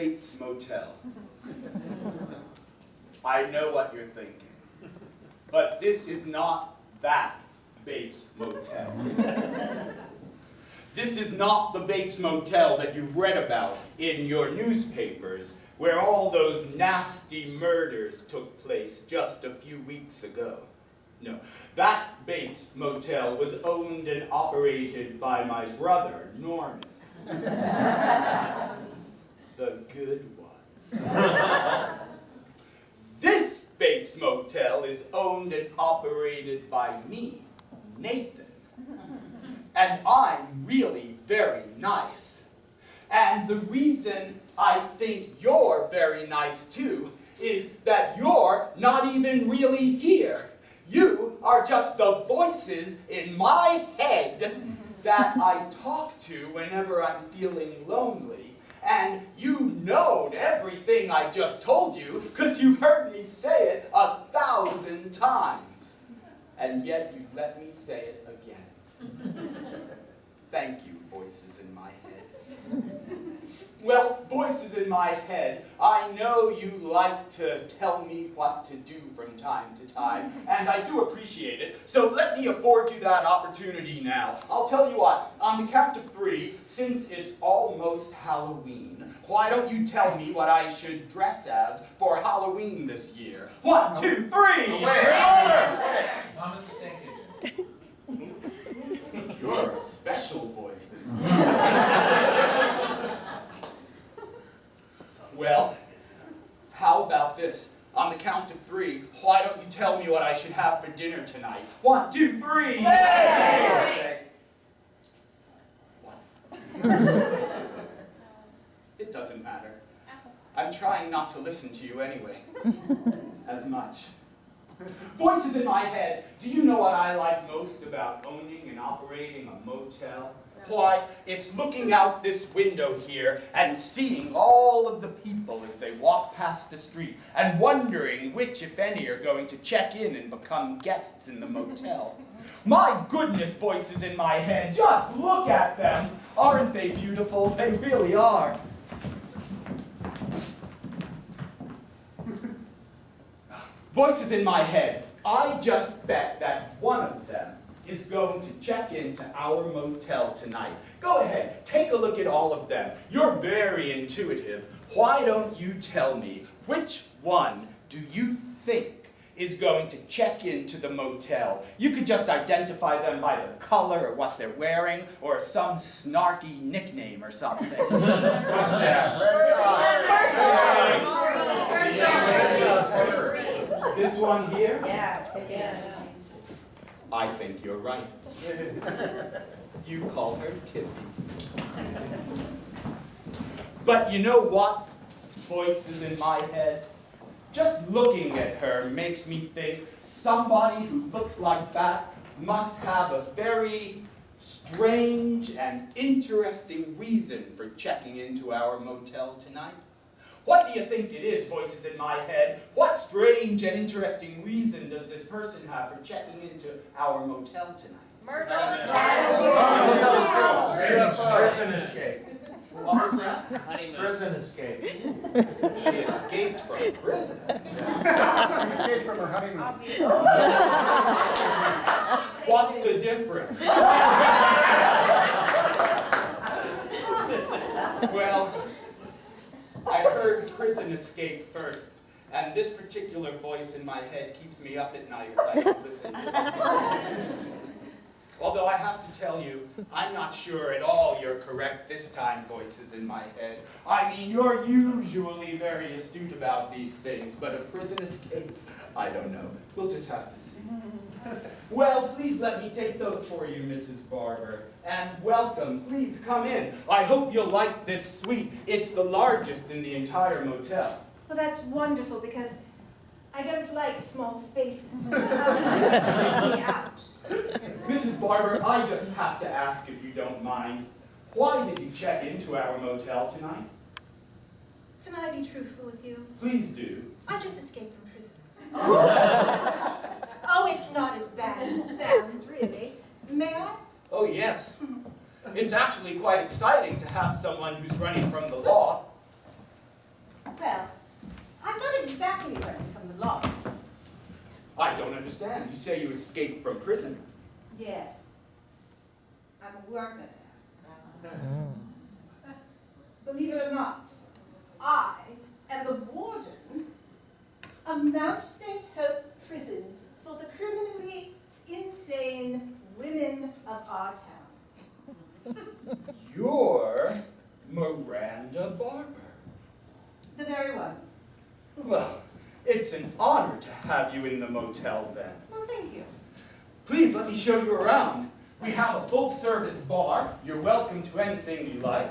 Bates Motel. I know what you're thinking, but this is not that Bates Motel. This is not the Bates Motel that you've read about in your newspapers, where all those nasty murders took place just a few weeks ago. No, that Bates Motel was owned and operated by my brother, Norman. The good one. This Bates Motel is owned and operated by me, Nathan. And I'm really very nice. And the reason I think you're very nice too is that you're not even really here. You are just the voices in my head that I talk to whenever I'm feeling lonely. And you know everything I just told you because you heard me say it 1,000 times. And yet you let me say it again. Thank you, voices in my head. Well, voices in my head, I know you like to tell me what to do from time to time, and I do appreciate it, so let me afford you that opportunity now. I'll tell you what, on the count of 3, since it's almost Halloween, why don't you tell me what I should dress as for Halloween this year? 1, 2, 3! Wait. Thomas the Tank Engine. You're a special voice. Well, how about this? On the count of 3, why don't you tell me what I should have for dinner tonight? 1, 2, 3! Steak! What? It doesn't matter. I'm trying not to listen to you anyway. As much. Voices in my head, do you know what I like most about owning and operating a motel? Why, it's looking out this window here and seeing all of the people as they walk past the street and wondering which, if any, are going to check in and become guests in the motel. My goodness, voices in my head, just look at them. Aren't they beautiful? They really are. Voices in my head, I just bet that one of them is going to check into our motel tonight. Go ahead, take a look at all of them. You're very intuitive. Why don't you tell me which one do you think is going to check into the motel? You could just identify them by the color or what they're wearing or some snarky nickname or something. This one here? Yes. I think you're right. You call her Tiffy. But you know what? Voices in my head. Just looking at her makes me think somebody who looks like that must have a very strange and interesting reason for checking into our motel tonight. What do you think it is, voices in my head? What strange and interesting reason does this person have for checking into our motel tonight? Murder. Prison escape. What was that? Prison escape. She escaped from prison. She escaped from her honeymoon. What's the difference? Well, I heard prison escape first, and this particular voice in my head keeps me up at night as I don't listen to it. Although I have to tell you, I'm not sure at all you're correct this time, voices in my head. I mean, you're usually very astute about these things, but a prison escape? I don't know. We'll just have to see. Well, please let me take those for you, Mrs. Barber. And welcome. Please come in. I hope you'll like this suite. It's the largest in the entire motel. Well, that's wonderful because I don't like small spaces. Mrs. Barber, I just have to ask if you don't mind. Why did you check into our motel tonight? Can I be truthful with you? Please do. I just escaped from prison. Oh, it's not as bad as it sounds, really. May I? Oh, yes. It's actually quite exciting to have someone who's running from the law. I don't understand. You say you escaped from prison. Yes. I'm a worker now. Believe it or not, I am the warden of Mount St. Hope Prison for the criminally insane women of our town. You're Miranda Barber. The very one. Well, it's an honor to have you in the motel then. Well, thank you. Please let me show you around. We have a full-service bar. You're welcome to anything you like.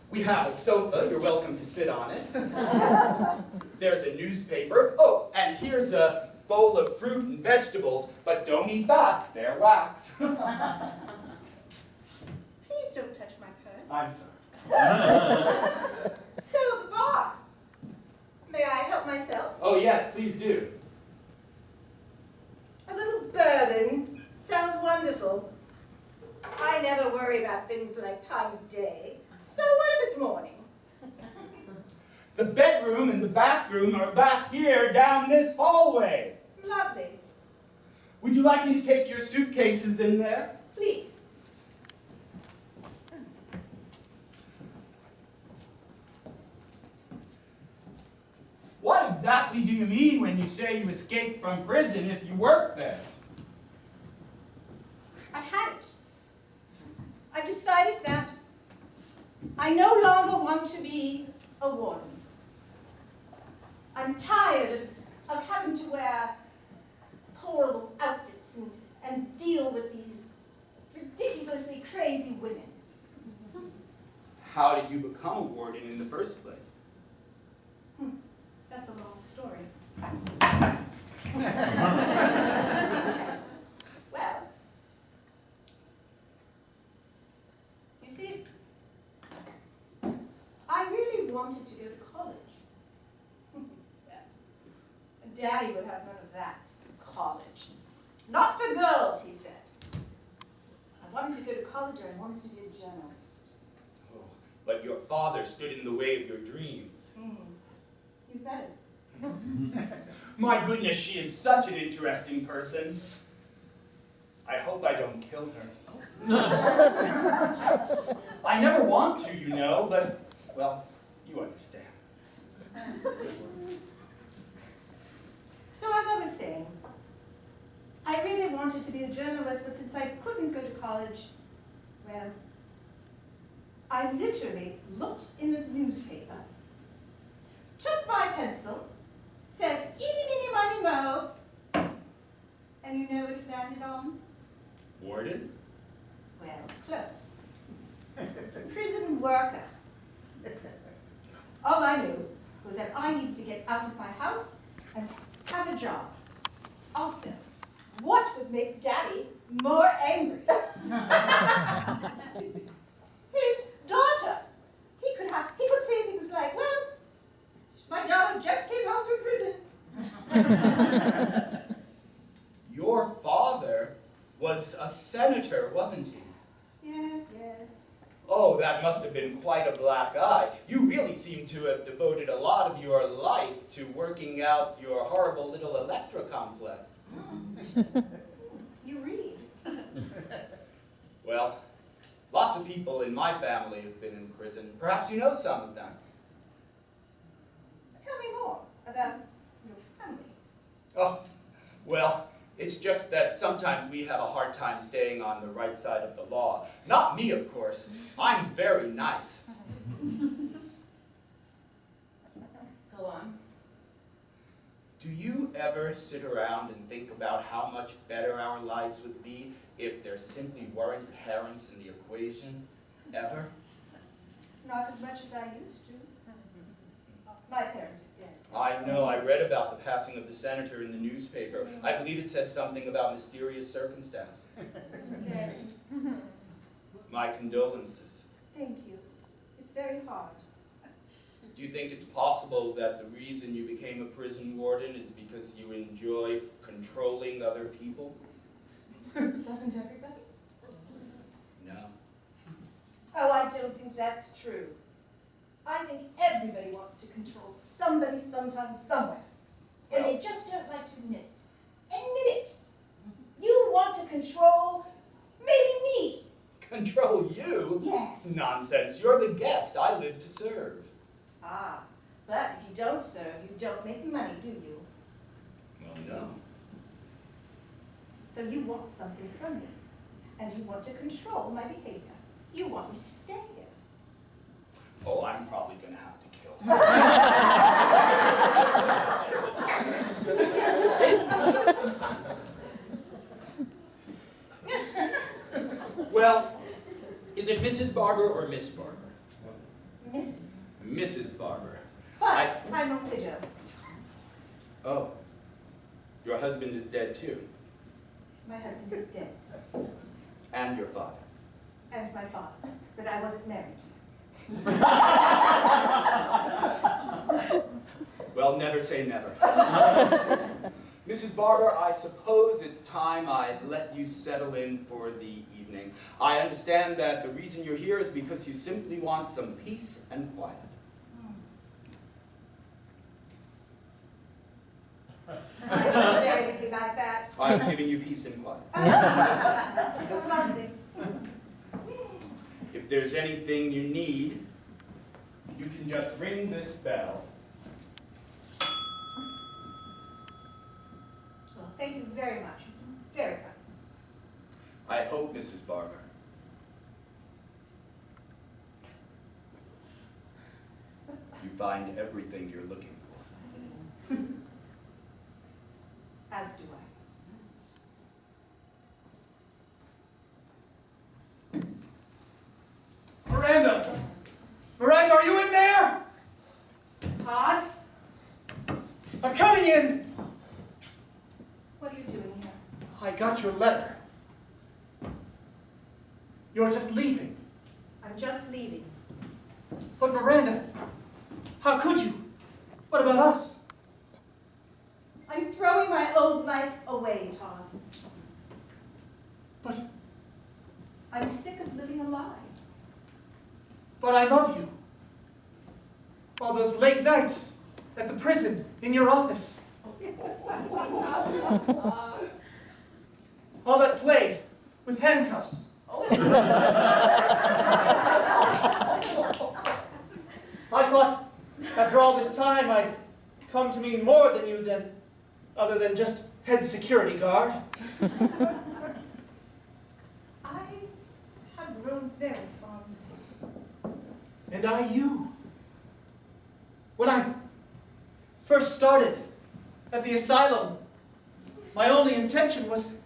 We have a sofa. You're welcome to sit on it. There's a newspaper. Oh, and here's a bowl of fruit and vegetables, but don't eat that. They're wax. Please don't touch my purse. I'm sorry. So, the bar. May I help myself? Oh, yes, please do. A little bourbon sounds wonderful. I never worry about things like time of day. So what if it's morning? The bedroom and the bathroom are back here down this hallway. Lovely. Would you like me to take your suitcases in there? Please. What exactly do you mean when you say you escaped from prison if you work there? I've had it. I've decided that I no longer want to be a warden. I'm tired of having to wear horrible outfits and deal with these ridiculously crazy women. How did you become a warden in the first place? That's a long story. Well, you see, I really wanted to go to college. Daddy would have none of that. College. Not for girls, he said. I wanted to go to college, or I wanted to be a journalist. Oh, but your father stood in the way of your dreams. You bet him. My goodness, she is such an interesting person. I hope I don't kill her. I never want to, you know, but, well, you understand. So as I was saying, I really wanted to be a journalist, but since I couldn't go to college, well, I literally looked in the newspaper, took my pencil, said, eeny, meeny, miny, moe, and you know what it landed on? Warden? Well, close. Prison worker. All I knew was that I needed to get out of my house and have a job. Also, what would make Daddy more angry? His daughter. He could say things like, well, my daughter just came home from prison. Your father was a senator, wasn't he? Yes, yes. Oh, that must have been quite a black eye. You really seem to have devoted a lot of your life to working out your horrible little Electra complex. You read. Well, lots of people in my family have been in prison. Perhaps you know some of them. Tell me more about your family. Oh, well, it's just that sometimes we have a hard time staying on the right side of the law. Not me, of course. I'm very nice. Go on. Do you ever sit around and think about how much better our lives would be if there simply weren't parents in the equation? Ever? Not as much as I used to. My parents are dead. I know, I read about the passing of the senator in the newspaper. I believe it said something about mysterious circumstances. Very. My condolences. Thank you. It's very hard. Do you think it's possible that the reason you became a prison warden is because you enjoy controlling other people? Doesn't everybody? No. Oh, I don't think that's true. I think everybody wants to control somebody sometime, somewhere. And they just don't like to admit it. control you? Yes. Nonsense. You're the guest. I live to serve. Ah, but if you don't serve, you don't make money, do you? Well, no. So you want something from me, and you want to control my behavior. You want me to stay here. Oh, I'm probably going to have to kill her. Well, is it Mrs. Barber or Miss Barber? Mrs. Mrs. Barber. But I'm a widow. Oh, your husband is dead too. My husband is dead, And your father. and my father, but I wasn't married to him. Well, never say never. Mrs. Barber, I suppose it's time I let you settle in for the evening. I understand that the reason you're here is because you simply want some peace and quiet. I wasn't there anything like that. I was giving you peace and quiet. It was lovely. If there's anything you need, you can just ring this bell. Well, thank you very much. Very kind. I hope, Mrs. Barber, you find everything you're looking for. As do I. Miranda! Miranda, are you in there? Todd, I'm coming in! what are you doing here? I got your letter. You're just leaving. I'm just leaving. But Miranda, how could you? What about us? I'm throwing my old life away, Todd. But I'm sick of living a lie. I love you. All those late nights at the prison, in your office. All that play with handcuffs. I thought after all this time I'd come to mean more than you other than just head security guard. I have grown very fond of you. And I you. When I first started at the asylum, my only intention was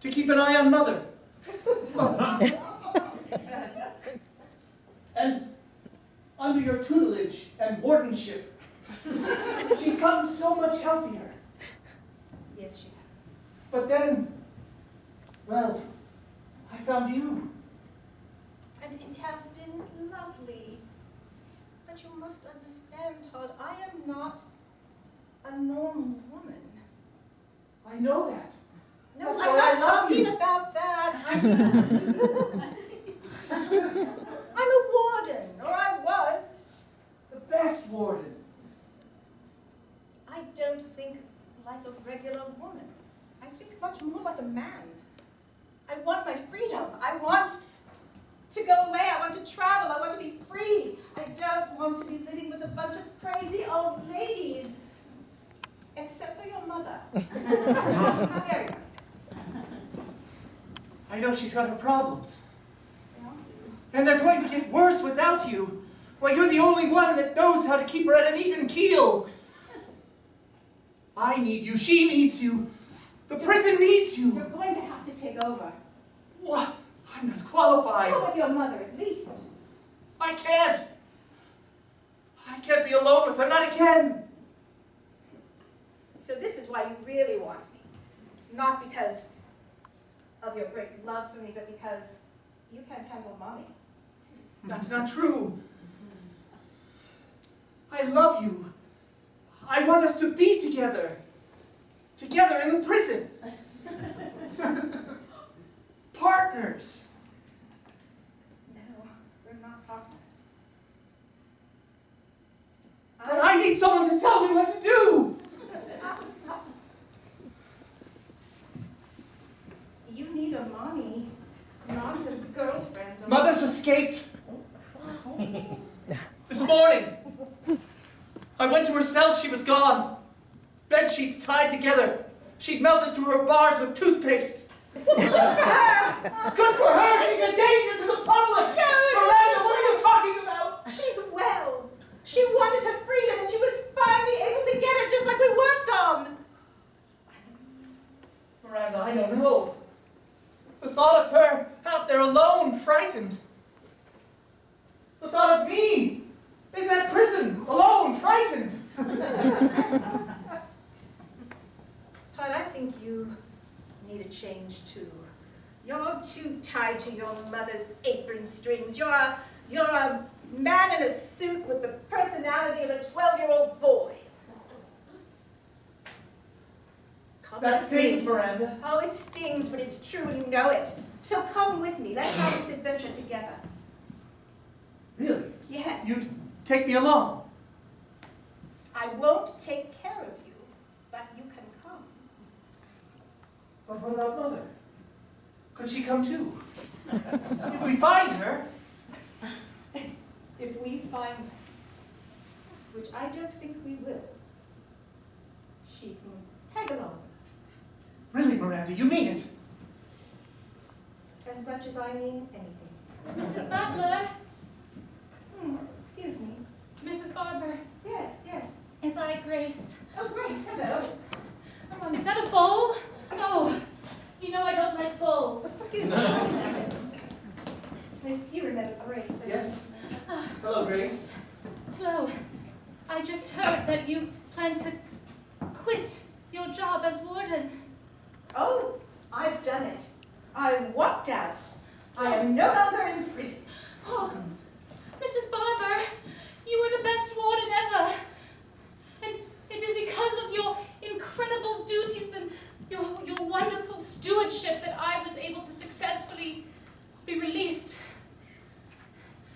to keep an eye on Mother. And under your tutelage and wardenship, she's gotten so much healthier. Yes, she has. But then, well, I found you. And it has been lovely. But you must understand, Todd, I am not a normal woman. I know that. No, That's I'm why not I love talking you. about that. I'm a warden, or I was. The best warden. I don't think like a regular woman. I think much more like a man. I want my freedom. I want to go away. I want to travel. I want to be free. I don't want to be living with a bunch of crazy old ladies. Except for your mother. Very nice. I know she's got her problems. Yeah. And they're going to get worse without you. Why, you're the only one that knows how to keep her at an even keel. I need you. She needs you. The prison needs You're you. going to have to take over. What? I'm not qualified. Go with your mother, at least. I can't. I can't be alone with her. Not again. So this is why you really want me. Not because of your great love for me, but because you can't handle mommy. That's not true. I love you. I want us to be together. Together in the prison. Partners. No, we're not partners. And I need someone to tell me what to do. You need a mommy, not a This morning, I went to her cell, she was gone. Bed sheets tied together. She'd melted through her bars with toothpaste. Well, good for her. Good for her, she's a danger to the public. Miranda, what are you talking about? She's well. She wanted her freedom and she was finally able to get it just like we worked on. Miranda, I don't know. The thought of her out there alone, frightened. The thought of me in that prison, alone, frightened. Todd, I think you need a change too. You're too tied to your mother's apron strings. You're a man in a suit with the personality of a 12-year-old boy. Come That with stings, me. Miranda. Oh, it stings, but it's true and you know it. So come with me. Let's have this adventure together. Really? Yes. You'd take me along? I won't take care of you, but you can come. But what about Mother? Could she come too? If we find her. If we find her, which I don't think we will, she can tag along. Really, Miranda, you mean it? As much as I mean anything. Mrs. Butler? Excuse me. Mrs. Barber? Yes, yes. Is I Grace? Oh, Grace, hello. Come on. Is that a bowl? No. You know I don't like bowls. Excuse me. Miss, you remember Grace? don't you? Yes. Hello, Grace. Hello. I just heard that you plan to quit your job as warden. Oh, I've done it. I walked out. I am no longer in prison. Oh, Mrs. Barber, you were the best warden ever. And it is because of your incredible duties and your wonderful stewardship that I was able to successfully be released.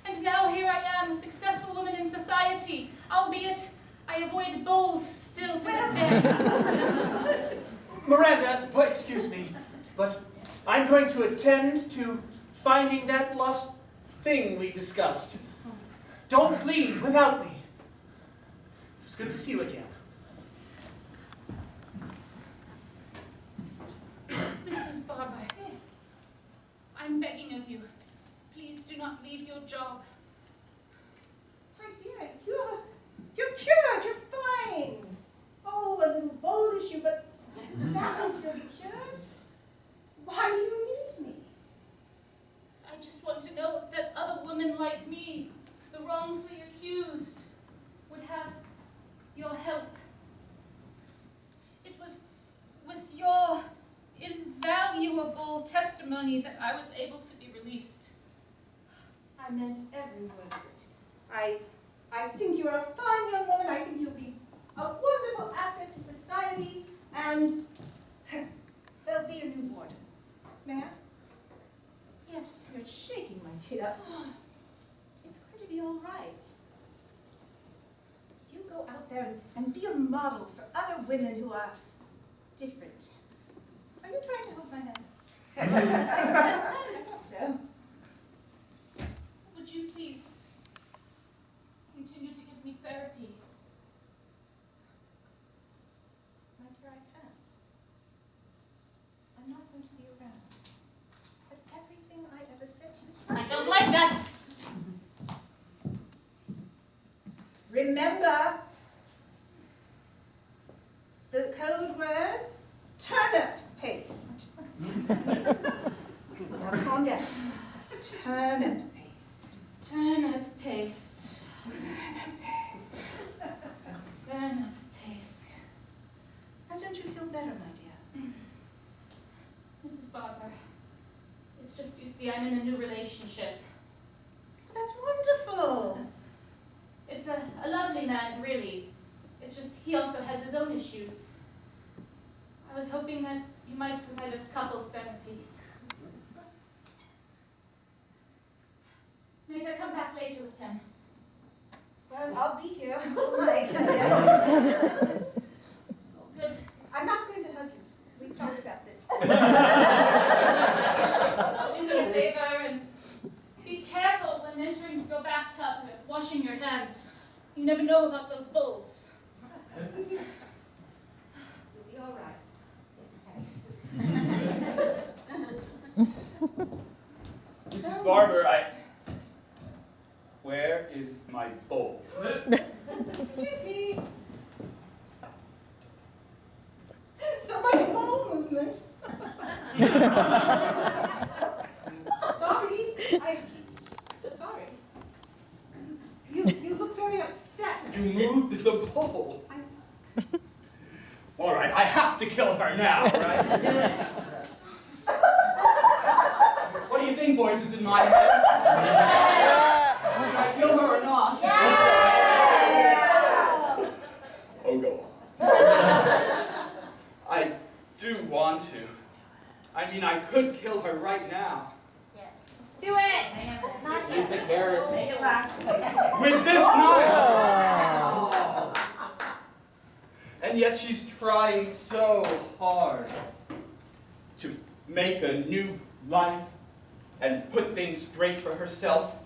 And now here I am, a successful woman in society, albeit I avoid bowls still to this day. Miranda, excuse me, but I'm going to attend to finding that lost thing we discussed. Don't leave without me. It's good to see you again. Mrs. Barber, Yes. I'm begging of you, please do not leave your job. My dear, you're cured. You're fine. Oh, a little bowl issue, but that can still be cured. Why do you need me? I just want to know that other women like me, the wrongfully accused, would have your help. It was with your invaluable testimony that I was able to be released. I meant every word of it. I think you're a fine young woman. I think you'll be a wonderful asset to society, and there'll be a new warden. May I? Yes. You're shaking, my dear. It's going to be all right. You go out there and be a model for other women who are different. Are you trying to hold my hand? I thought so. Would you please continue to give me therapy? My dear, I can't. I'm not going to be around. But everything I ever said to you. I don't like that. Remember the code word? Turnip paste. Now calm down. Turnip paste. Turnip paste. Turnip paste. Now don't you feel better, my dear? Mrs. Barber, it's just, you see, I'm in a new relationship. That's wonderful. It's a lovely man, really. It's just he also has his own issues. I was hoping that you might provide us couples therapy. Might I come back later with him? Well, I'll be here all night, yes. Oh, good. I'm not going to hug you. We've talked about this. Do me a favor and be careful when entering your bathtub and washing your hands. You never know about those bulls. You'll be all right. Mrs. Barber, where is my bowl? Excuse me. So much bowel movement. Sorry. I'm so sorry. You look very upset. You moved the bowl. All right, I have to kill her now, right? What do you think, voices in my head? Should I kill her or not? Oh, go on. I do want to. I mean, I could kill her right now. Do it. Use the carrot. Make it last. With this knife! And yet she's trying so hard to make a new life and put things straight for herself.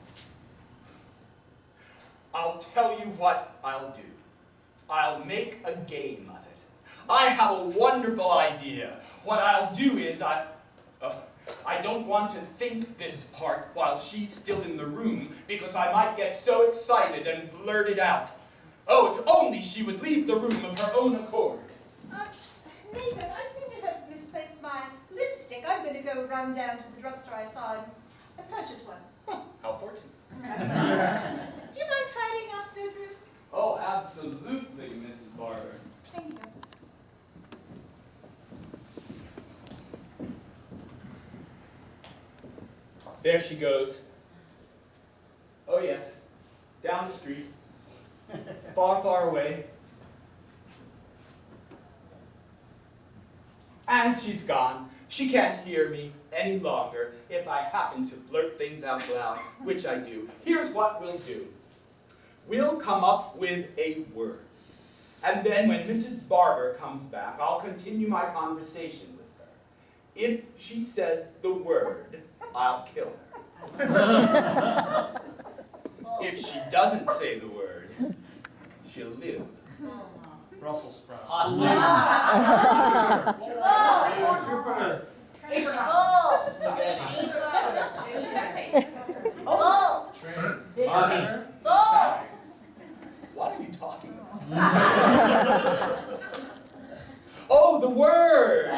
I'll tell you what I'll do. I'll make a game of it. I have a wonderful idea. What I'll do is I don't want to think this part while she's still in the room because I might get so excited and blurt it out. Oh, if only she would leave the room of her own accord. Nathan, I seem to have misplaced my lipstick. I'm going to go run down to the drugstore I saw and purchase one. Oh, how fortunate. Do you mind tidying up the room? Oh, absolutely, Mrs. Barber. Thank you. There she goes. Oh, yes. Down the street. Far, far away. And she's gone. She can't hear me any longer if I happen to blurt things out loud, which I do. Here's what we'll do. We'll come up with a word. And then when Mrs. Barber comes back, I'll continue my conversation with her. If she says the word, I'll kill her. If she doesn't say the word, she'll live. Brussels sprouts. Jupiter. Train. What are you talking about? Oh, the word!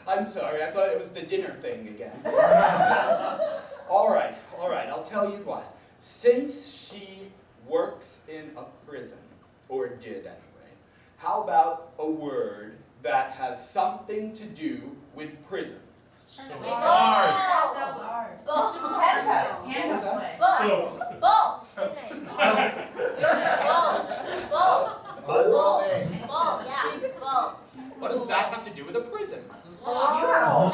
I'm sorry, I thought it was the dinner thing again. All right, I'll tell you what. Since she works in a prison, or did anyway, how about a word that has something to do with prisons? Bars. What was that? What does that have to do with a prison? All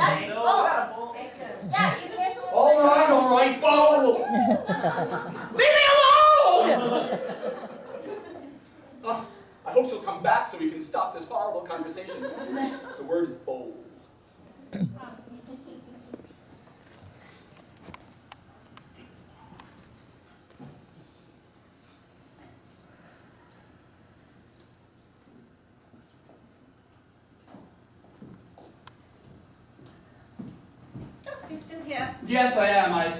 right, bowl! Leave me alone! I hope she'll come back so we can stop this horrible conversation. The word is bowl. Oh, you're still here. Yes, I am.